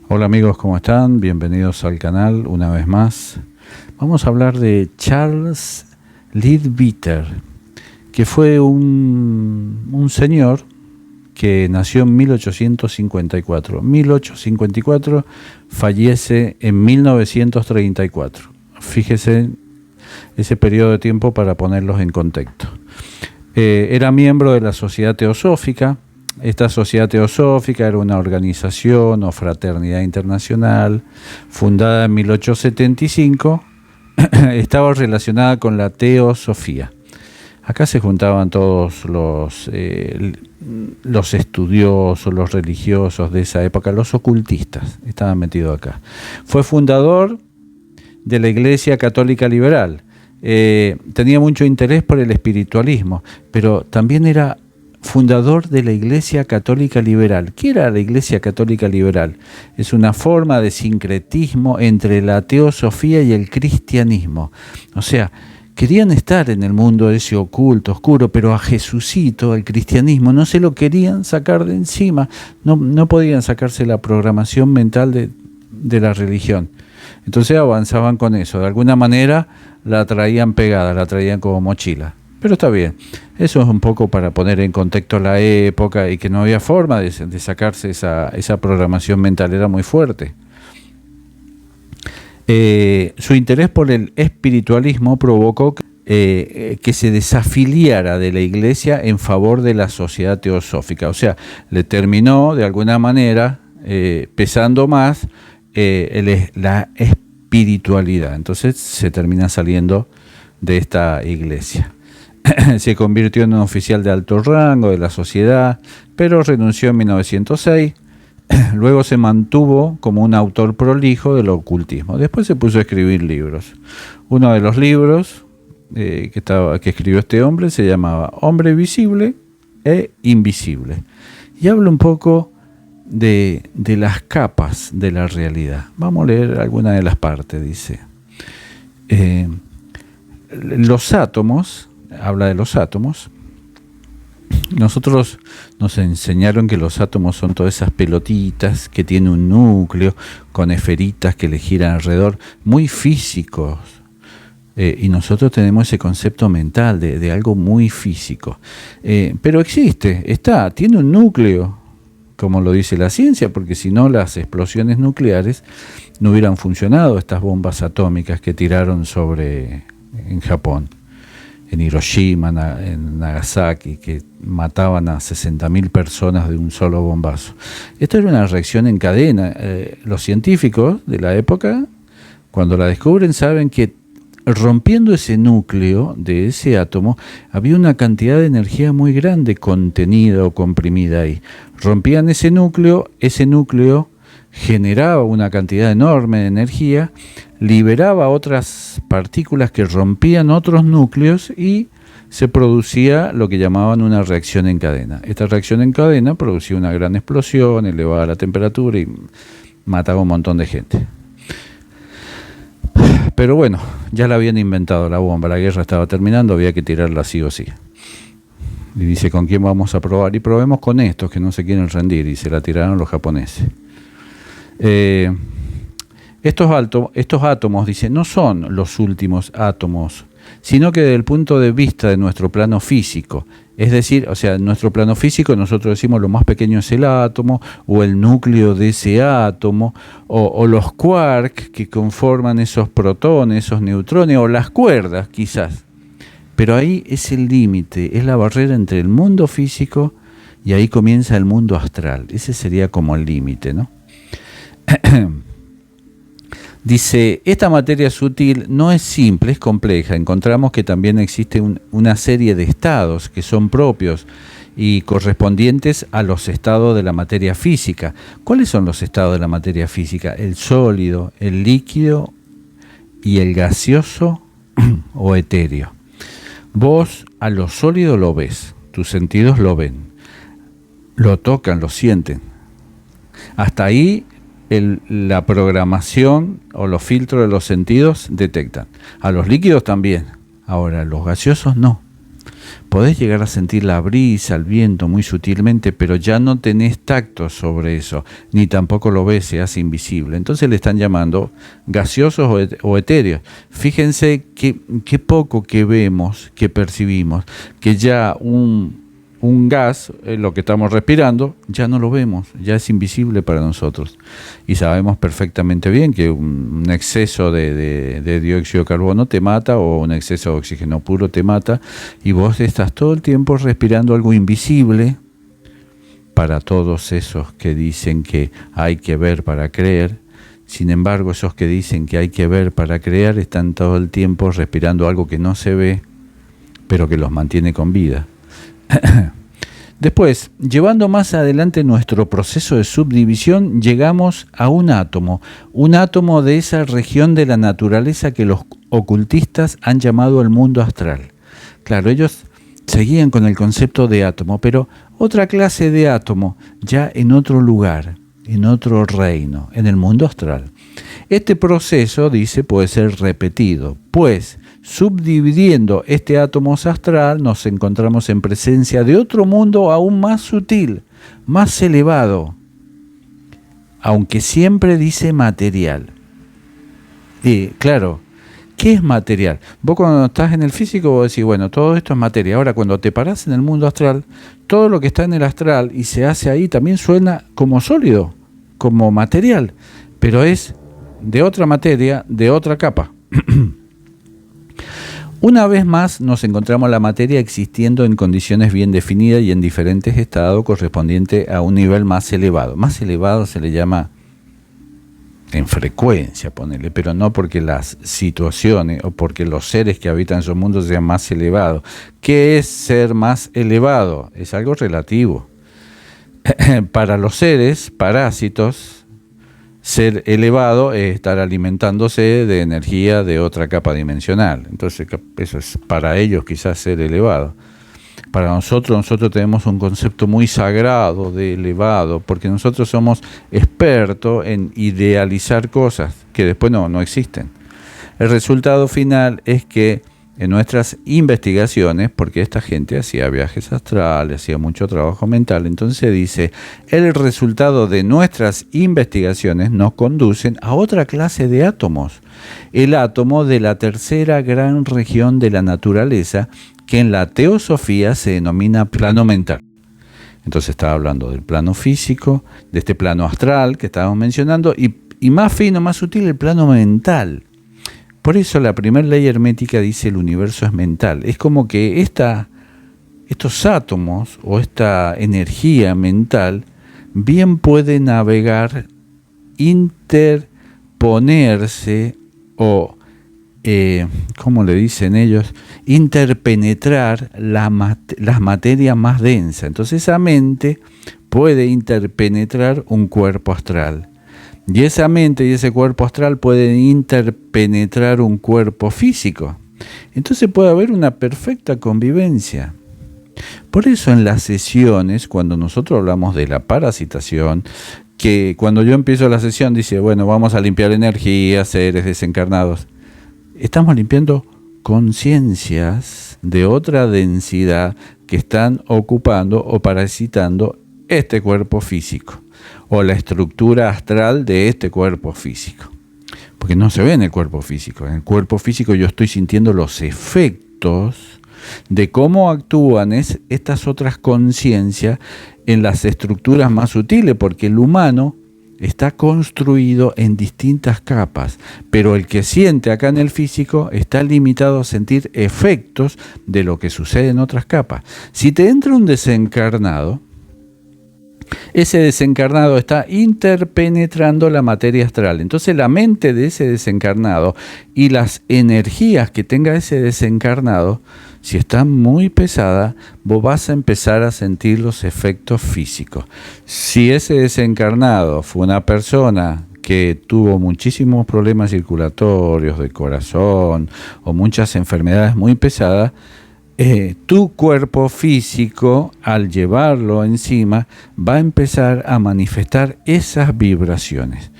Hola amigos, ¿cómo están? Bienvenidos al canal una vez más. Vamos a hablar de Charles Leadbeater, que fue un señor que nació en 1854. 1854, fallece en 1934. Fíjese ese periodo de tiempo para ponerlos en contexto. Era miembro de la Sociedad Teosófica. Esta Sociedad Teosófica era una organización o fraternidad internacional fundada en 1875. Estaba relacionada con la teosofía. Acá se juntaban todos los estudiosos, los religiosos de esa época, los ocultistas, estaban metidos acá. Fue fundador de la Iglesia Católica Liberal. Tenía mucho interés por el espiritualismo, pero también era fundador de la Iglesia Católica Liberal. ¿Qué era la Iglesia Católica Liberal? Es una forma de sincretismo entre la teosofía y el cristianismo. O sea, querían estar en el mundo ese oculto, oscuro, pero a Jesucito, al cristianismo, no se lo querían sacar de encima. No podían sacarse la programación mental de la religión. Entonces avanzaban con eso. De alguna manera la traían pegada, la traían como mochila. Pero está bien, eso es un poco para poner en contexto la época y que no había forma de sacarse esa programación mental, era muy fuerte. Su interés por el espiritualismo provocó que se desafiliara de la iglesia en favor de la sociedad teosófica. O sea, le terminó de alguna manera pesando más la espiritualidad. Entonces se termina saliendo de esta iglesia. Se convirtió en un oficial de alto rango de la sociedad, pero renunció en 1906. Luego se mantuvo como un autor prolijo del ocultismo. Después se puso a escribir libros. Uno de los libros que escribió este hombre se llamaba Hombre Visible e Invisible. Y habla un poco de las capas de la realidad. Vamos a leer alguna de las partes, dice. Los átomos... Habla de los átomos. Nosotros nos enseñaron que los átomos son todas esas pelotitas que tienen un núcleo con esferitas que le giran alrededor, muy físicos. Y nosotros tenemos ese concepto mental de algo muy físico. Pero existe, tiene un núcleo, como lo dice la ciencia, porque si no las explosiones nucleares no hubieran funcionado, estas bombas atómicas que tiraron en Japón, en Hiroshima, en Nagasaki, que mataban a 60.000 personas de un solo bombazo. Esto era una reacción en cadena. Los científicos de la época, cuando la descubren, saben que rompiendo ese núcleo de ese átomo, había una cantidad de energía muy grande contenida o comprimida ahí. Rompían ese núcleo generaba una cantidad enorme de energía, liberaba otras partículas que rompían otros núcleos y se producía lo que llamaban una reacción en cadena. Esta reacción en cadena producía una gran explosión, elevaba la temperatura y mataba un montón de gente. Pero bueno, ya la habían inventado la bomba, la guerra estaba terminando, había que tirarla sí o sí. Y dice, ¿con quién vamos a probar? Y probemos con estos que no se quieren rendir, y se la tiraron los japoneses. Estos átomos, dice, no son los últimos átomos, sino que desde el punto de vista de nuestro plano físico, es decir, o sea, en nuestro plano físico nosotros decimos lo más pequeño es el átomo, o el núcleo de ese átomo, o los quarks que conforman esos protones, esos neutrones, o las cuerdas quizás. Pero ahí es el límite, es la barrera entre el mundo físico y ahí comienza el mundo astral. Ese sería como el límite, ¿no? Dice, esta materia sutil no es simple, es compleja. Encontramos que también existe una serie de estados que son propios y correspondientes a los estados de la materia física. ¿Cuáles son los estados de la materia física? El sólido, el líquido y el gaseoso o etéreo. Vos a lo sólido lo ves, tus sentidos lo ven, lo tocan, lo sienten. Hasta ahí la programación o los filtros de los sentidos detectan. A los líquidos también. Ahora, los gaseosos no. Podés llegar a sentir la brisa, el viento muy sutilmente, pero ya no tenés tacto sobre eso, ni tampoco lo ves, se hace invisible. Entonces le están llamando gaseosos o etéreos. Fíjense qué poco que vemos, que percibimos, que ya un gas, lo que estamos respirando, ya no lo vemos, ya es invisible para nosotros. Y sabemos perfectamente bien que un exceso de dióxido de carbono te mata, o un exceso de oxígeno puro te mata, y vos estás todo el tiempo respirando algo invisible. Para todos esos que dicen que hay que ver para creer, sin embargo, esos que dicen que hay que ver para creer están todo el tiempo respirando algo que no se ve, pero que los mantiene con vida. Después, llevando más adelante nuestro proceso de subdivisión, llegamos a un átomo de esa región de la naturaleza que los ocultistas han llamado el mundo astral. Claro, ellos seguían con el concepto de átomo, pero otra clase de átomo, ya en otro lugar, en otro reino, en el mundo astral. Este proceso, dice, puede ser repetido, pues subdividiendo este átomo astral nos encontramos en presencia de otro mundo aún más sutil, más elevado, aunque siempre dice material. Y claro, ¿qué es material? Vos cuando estás en el físico vos decís, bueno, todo esto es materia. Ahora cuando te parás en el mundo astral, todo lo que está en el astral y se hace ahí también suena como sólido, como material, pero es de otra materia, de otra capa. Una vez más nos encontramos la materia existiendo en condiciones bien definidas y en diferentes estados correspondiente a un nivel más elevado. Más elevado se le llama en frecuencia, ponele, pero no porque las situaciones o porque los seres que habitan esos mundos sean más elevados. ¿Qué es ser más elevado? Es algo relativo. Para los seres parásitos, ser elevado es estar alimentándose de energía de otra capa dimensional. Entonces, eso es para ellos quizás ser elevado. Para nosotros tenemos un concepto muy sagrado de elevado, porque nosotros somos expertos en idealizar cosas que después no existen. El resultado final es que en nuestras investigaciones, porque esta gente hacía viajes astrales, hacía mucho trabajo mental, entonces dice, el resultado de nuestras investigaciones nos conducen a otra clase de átomos, el átomo de la tercera gran región de la naturaleza, que en la teosofía se denomina plano mental. Entonces estaba hablando del plano físico, de este plano astral que estábamos mencionando, y más fino, más sutil, el plano mental. Por eso la primera ley hermética dice el universo es mental. Es como que estos átomos o esta energía mental bien puede navegar, interponerse o, ¿cómo le dicen ellos? Interpenetrar las materias más densas. Entonces esa mente puede interpenetrar un cuerpo astral. Y esa mente y ese cuerpo astral pueden interpenetrar un cuerpo físico. Entonces puede haber una perfecta convivencia. Por eso en las sesiones, cuando nosotros hablamos de la parasitación, que cuando yo empiezo la sesión dice, bueno, vamos a limpiar energía, seres desencarnados. Estamos limpiando conciencias de otra densidad que están ocupando o parasitando este cuerpo físico, o la estructura astral de este cuerpo físico. Porque no se ve en el cuerpo físico. En el cuerpo físico yo estoy sintiendo los efectos de cómo actúan estas otras conciencias en las estructuras más sutiles, porque el humano está construido en distintas capas, pero el que siente acá en el físico está limitado a sentir efectos de lo que sucede en otras capas. Si te entra un desencarnado, ese desencarnado está interpenetrando la materia astral. Entonces la mente de ese desencarnado y las energías que tenga ese desencarnado, si está muy pesada, vos vas a empezar a sentir los efectos físicos. Si ese desencarnado fue una persona que tuvo muchísimos problemas circulatorios, de corazón o muchas enfermedades muy pesadas, tu cuerpo físico, al llevarlo encima, va a empezar a manifestar esas vibraciones.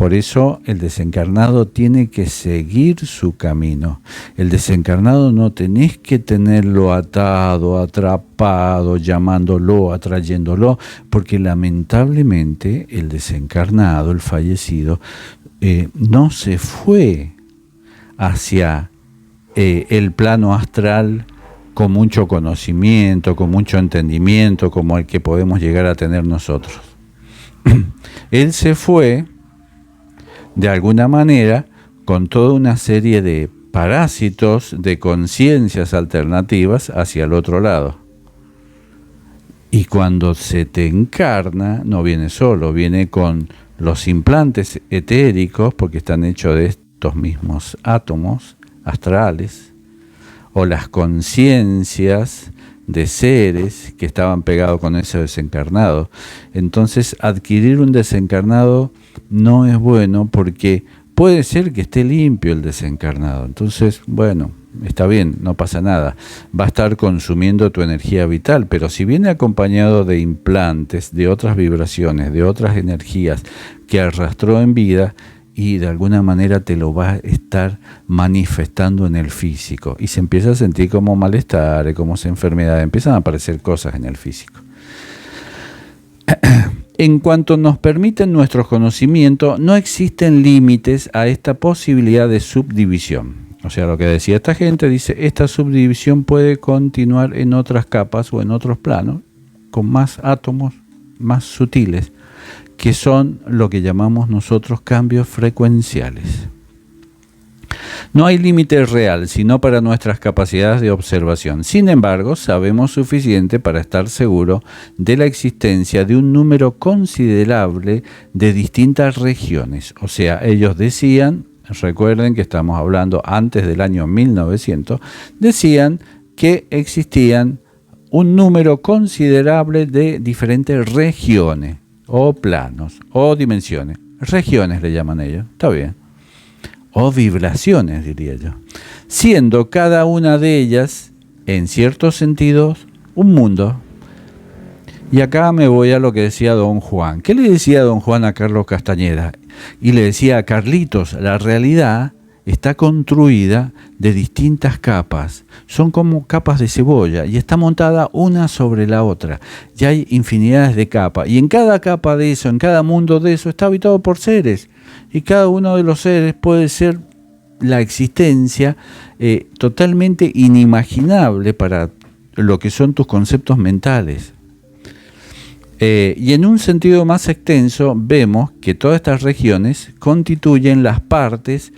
Por eso el desencarnado tiene que seguir su camino. El desencarnado no tenés que tenerlo atado, atrapado, llamándolo, atrayéndolo, porque lamentablemente el desencarnado, el fallecido, no se fue hacia el plano astral con mucho conocimiento, con mucho entendimiento, como el que podemos llegar a tener nosotros. Él se fue de alguna manera con toda una serie de parásitos, de conciencias alternativas hacia el otro lado. Y cuando se te encarna, no viene solo, viene con los implantes etéricos, porque están hechos de estos mismos átomos astrales, o las conciencias de seres que estaban pegados con ese desencarnado. Entonces, adquirir un desencarnado no es bueno, porque puede ser que esté limpio el desencarnado. Entonces, bueno, está bien, no pasa nada. Va a estar consumiendo tu energía vital, pero si viene acompañado de implantes, de otras vibraciones, de otras energías que arrastró en vida, y de alguna manera te lo va a estar manifestando en el físico, y se empieza a sentir como malestar, como enfermedad, empiezan a aparecer cosas en el físico. En cuanto nos permiten nuestros conocimientos, no existen límites a esta posibilidad de subdivisión. O sea, lo que decía esta gente, dice, esta subdivisión puede continuar en otras capas o en otros planos, con más átomos, más sutiles, que son lo que llamamos nosotros cambios frecuenciales. No hay límite real, sino para nuestras capacidades de observación. Sin embargo, sabemos suficiente para estar seguros de la existencia de un número considerable de distintas regiones. O sea, ellos decían, recuerden que estamos hablando antes del año 1900, decían que existían un número considerable de diferentes regiones, o planos, o dimensiones. Regiones le llaman ellos, está bien. O vibraciones, diría yo. Siendo cada una de ellas, en ciertos sentidos, un mundo. Y acá me voy a lo que decía don Juan. ¿Qué le decía don Juan a Carlos Castañeda? Y le decía a Carlitos, la realidad está construida de distintas capas. Son como capas de cebolla y está montada una sobre la otra. Y hay infinidades de capas. Y en cada capa de eso, en cada mundo de eso, está habitado por seres. Y cada uno de los seres puede ser la existencia totalmente inimaginable para lo que son tus conceptos mentales. Y en un sentido más extenso, vemos que todas estas regiones constituyen las partes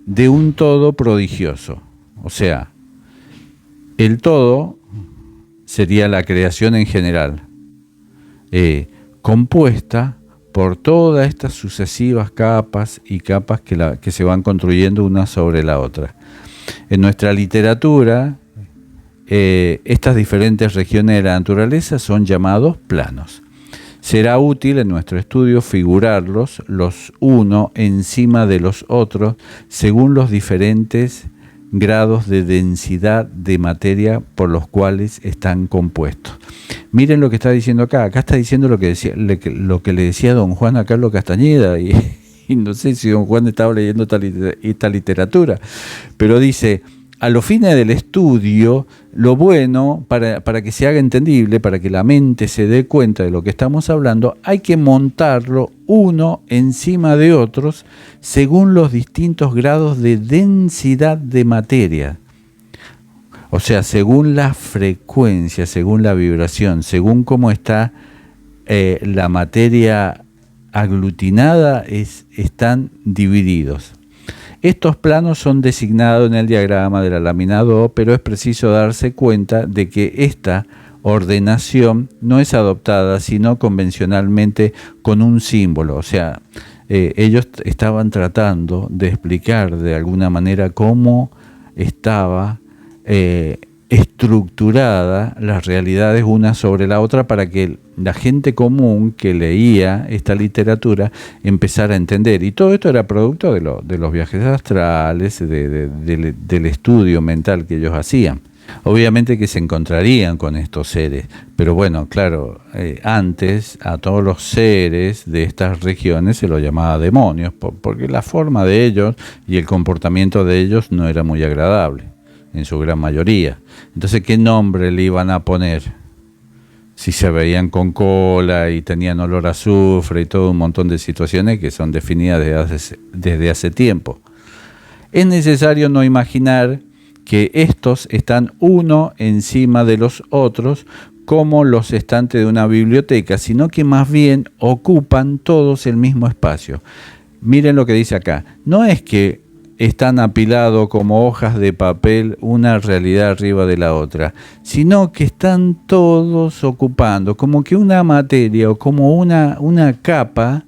de un todo prodigioso. O sea, el todo sería la creación en general, compuesta por todas estas sucesivas capas y capas que se van construyendo una sobre la otra. En nuestra literatura, estas diferentes regiones de la naturaleza son llamados planos. Será útil en nuestro estudio figurarlos los uno encima de los otros según los diferentes grados de densidad de materia por los cuales están compuestos. Miren lo que está diciendo acá. Acá está diciendo lo que le decía don Juan a Carlos Castañeda, y no sé si don Juan estaba leyendo esta literatura, pero dice, a los fines del estudio, lo bueno, para que se haga entendible, para que la mente se dé cuenta de lo que estamos hablando, hay que montarlo uno encima de otros según los distintos grados de densidad de materia. O sea, según la frecuencia, según la vibración, según cómo está la materia aglutinada, están divididos. Estos planos son designados en el diagrama de la lámina 2, pero es preciso darse cuenta de que esta ordenación no es adoptada, sino convencionalmente con un símbolo. O sea, ellos estaban tratando de explicar de alguna manera cómo estaba estructurada las realidades una sobre la otra para que la gente común que leía esta literatura empezara a entender. Y todo esto era producto de los viajes astrales, del estudio mental que ellos hacían. Obviamente que se encontrarían con estos seres, pero bueno, claro, antes a todos los seres de estas regiones se los llamaba demonios, porque la forma de ellos y el comportamiento de ellos no era muy agradable, en su gran mayoría. Entonces, ¿qué nombre le iban a poner? Si se veían con cola y tenían olor a azufre y todo un montón de situaciones que son definidas desde hace tiempo. Es necesario no imaginar que estos están uno encima de los otros como los estantes de una biblioteca, sino que más bien ocupan todos el mismo espacio. Miren lo que dice acá. No es que están apilados como hojas de papel una realidad arriba de la otra, sino que están todos ocupando como que una materia o como una capa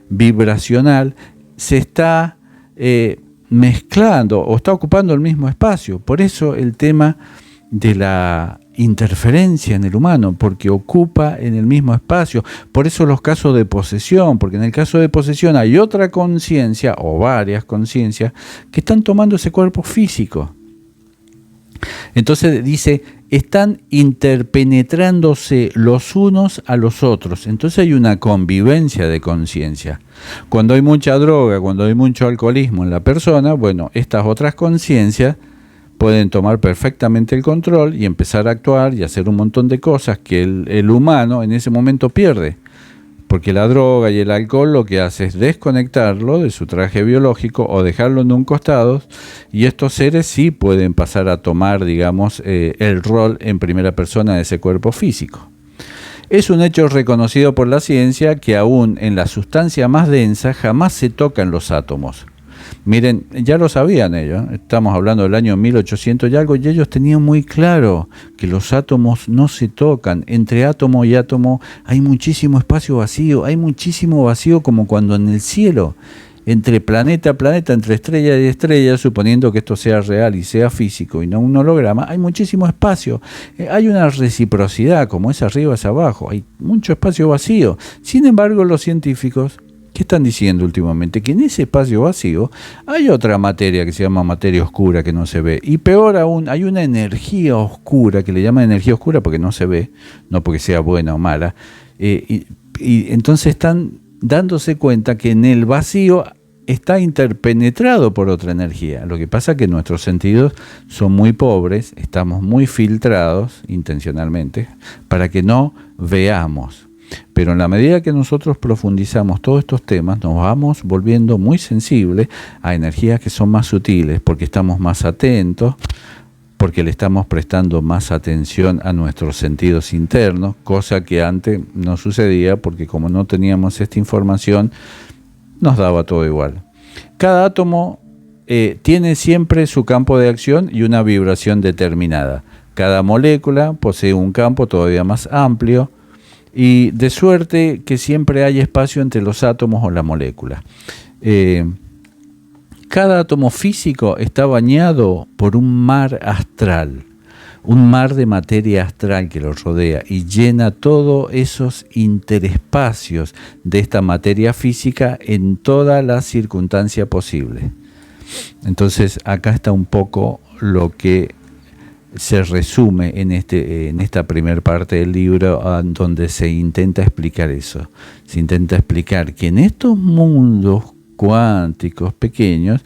vibracional se está mezclando o está ocupando el mismo espacio. Por eso el tema de la interferencia en el humano, porque ocupa en el mismo espacio. Por eso los casos de posesión, porque en el caso de posesión hay otra conciencia o varias conciencias que están tomando ese cuerpo físico. Entonces dice, están interpenetrándose los unos a los otros. Entonces hay una convivencia de conciencia. Cuando hay mucha droga, cuando hay mucho alcoholismo en la persona, bueno, estas otras conciencias pueden tomar perfectamente el control y empezar a actuar y hacer un montón de cosas que el humano en ese momento pierde. Porque la droga y el alcohol lo que hace es desconectarlo de su traje biológico o dejarlo en un costado, y estos seres sí pueden pasar a tomar, digamos, el rol en primera persona de ese cuerpo físico. Es un hecho reconocido por la ciencia que aún en la sustancia más densa jamás se tocan los átomos. Miren, ya lo sabían ellos, estamos hablando del año 1800 y algo, y ellos tenían muy claro que los átomos no se tocan. Entre átomo y átomo hay muchísimo espacio vacío, hay muchísimo vacío como cuando en el cielo, entre planeta a planeta, entre estrella y estrella, suponiendo que esto sea real y sea físico y no un holograma, hay muchísimo espacio. Hay una reciprocidad, como es arriba es abajo, hay mucho espacio vacío. Sin embargo, los científicos, ¿qué están diciendo últimamente? Que en ese espacio vacío hay otra materia que se llama materia oscura que no se ve. Y peor aún, hay una energía oscura, que le llaman energía oscura porque no se ve, no porque sea buena o mala. Y entonces están dándose cuenta que en el vacío está interpenetrado por otra energía. Lo que pasa es que nuestros sentidos son muy pobres, estamos muy filtrados intencionalmente para que no veamos. Pero en la medida que nosotros profundizamos todos estos temas, nos vamos volviendo muy sensibles a energías que son más sutiles, porque estamos más atentos, porque le estamos prestando más atención a nuestros sentidos internos, cosa que antes no sucedía, porque como no teníamos esta información, nos daba todo igual. Cada átomo tiene siempre su campo de acción y una vibración determinada. Cada molécula posee un campo todavía más amplio, y de suerte que siempre hay espacio entre los átomos o la molécula. Cada átomo físico está bañado por un mar astral, un mar de materia astral que lo rodea y llena todos esos interespacios de esta materia física en toda la circunstancia posible. Entonces acá está un poco lo que se resume en esta primera parte del libro, donde se intenta explicar eso. Se intenta explicar que en estos mundos cuánticos pequeños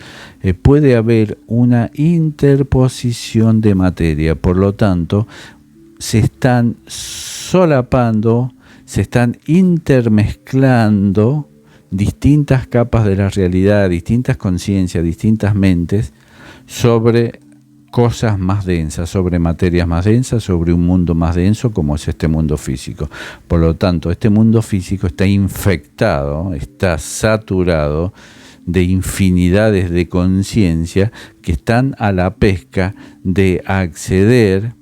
puede haber una interposición de materia, por lo tanto se están solapando, se están intermezclando distintas capas de la realidad, distintas conciencias, distintas mentes sobre cosas más densas, sobre materias más densas, sobre un mundo más denso como es este mundo físico. Por lo tanto, este mundo físico está infectado, está saturado de infinidades de conciencia que están a la pesca de acceder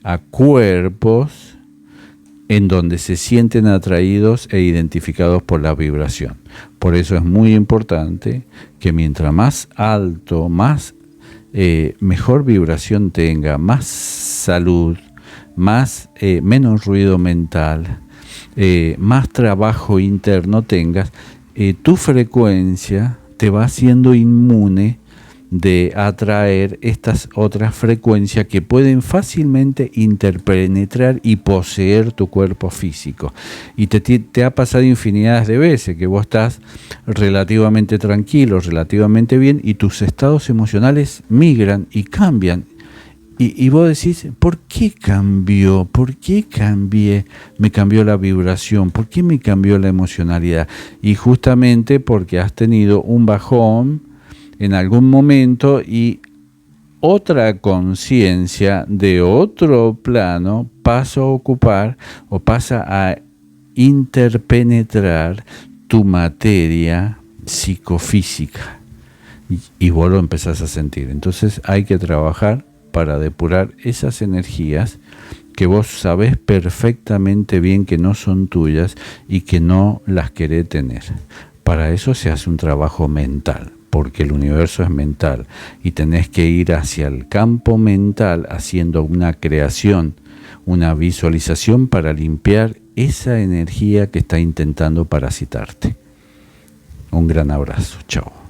a cuerpos en donde se sienten atraídos e identificados por la vibración. Por eso es muy importante que mientras más alto, mejor vibración tenga, más salud, menos ruido mental, más trabajo interno tengas, tu frecuencia te va haciendo inmune de atraer estas otras frecuencias que pueden fácilmente interpenetrar y poseer tu cuerpo físico. Y te ha pasado infinidad de veces que vos estás relativamente tranquilo, relativamente bien, y tus estados emocionales migran y cambian. Y vos decís, ¿por qué cambió? ¿Por qué cambié? Me cambió la vibración, ¿por qué me cambió la emocionalidad? Y justamente porque has tenido un bajón en algún momento y otra conciencia de otro plano pasa a ocupar o pasa a interpenetrar tu materia psicofísica. Y vos lo empezás a sentir. Entonces hay que trabajar para depurar esas energías que vos sabés perfectamente bien que no son tuyas y que no las querés tener. Para eso se hace un trabajo mental, porque el universo es mental y tenés que ir hacia el campo mental haciendo una creación, una visualización para limpiar esa energía que está intentando parasitarte. Un gran abrazo, chao.